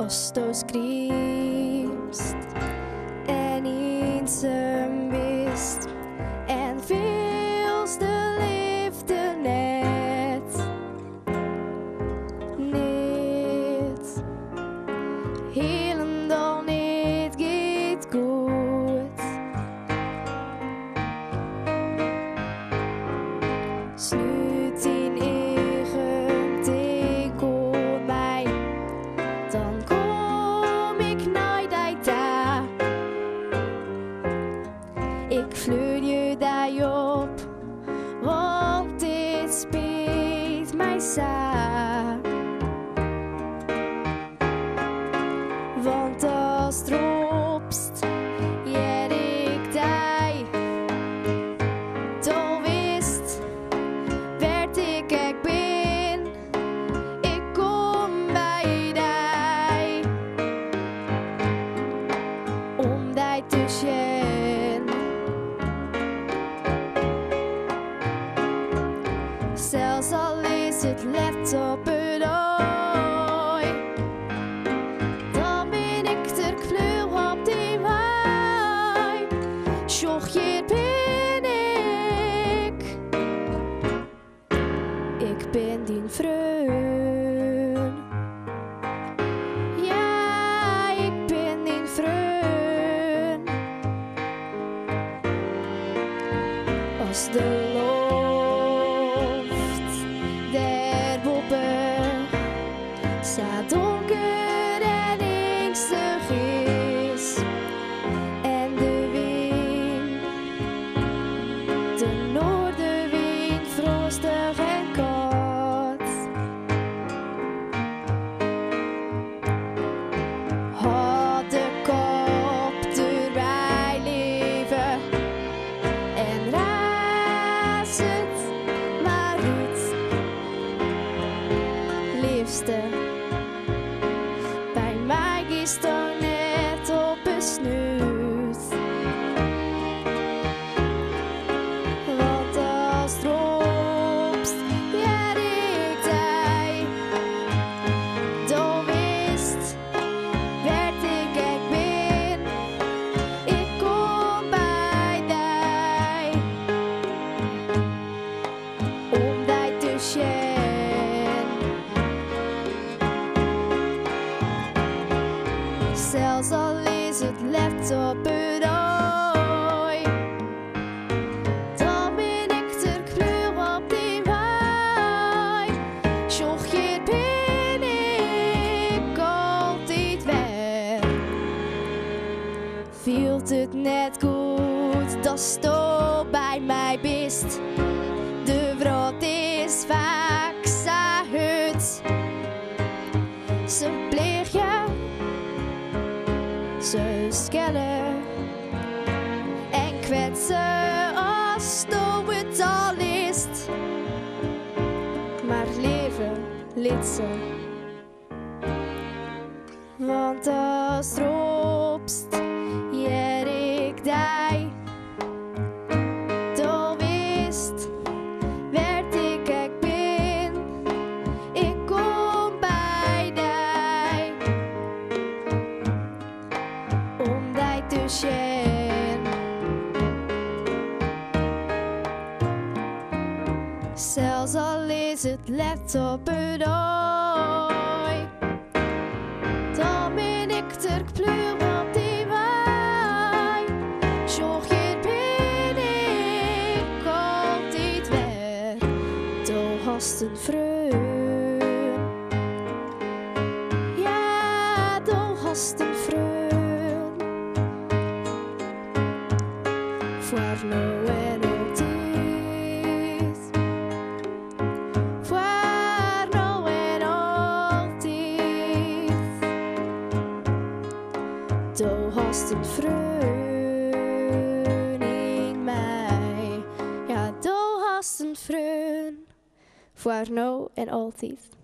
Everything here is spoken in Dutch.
als du schreefst en eenzaam bist en veelst de liefde net helemaal niet geht goed. Sluit in eigen tegen mij, dan kom ik naar die daar. Ik vleur je daar op, want dit speelt mij saai. Want als dropst, jij ik die, dan wist, werd ik ben, ik kom bij die, om die te zien. Zelfs al is het laptop het ooi, dan ben ik ter kleur op die waai. Sjong, hier ben ik. Ik ben dien vreun. Ja, ik ben dien vreun. Als de loft daarboven zo donker en angstig is en de wind, de noordenwind, frostig en koud. Had de kop erbij leven en raas het maar uit. Liefste, bij mij is er net op een snuit. Want als dropst, ja ik die, dan wist, werd ik ben, ik kom bij die, om die te zien. Zelfs al is het laptop het ooi, dan ben ik ter kleur op die waai. Sjong, hier ben ik altijd weer. Voelt het net goed dat sto bij mij bist? De wurdt is vaak zacht. Ze pleeg je. Ze schellen en kwetsen als du het al is. Maar leven liet ze. Want als dropst, ja ik die, dan wist, werd ik ben, ik kom bij die, om die te zien. Zelfs al is het laptop het ooi, dan ben ik ter kleur op die waai. Sjong, hier ben ik altijd weer. Du hast een vreun. Ja, du hast een vreun. Voor nu en altijd. Voor nu en altijd. Du hast een vreun in mij. Ja, du hast een vreun. Voor nu en altijd.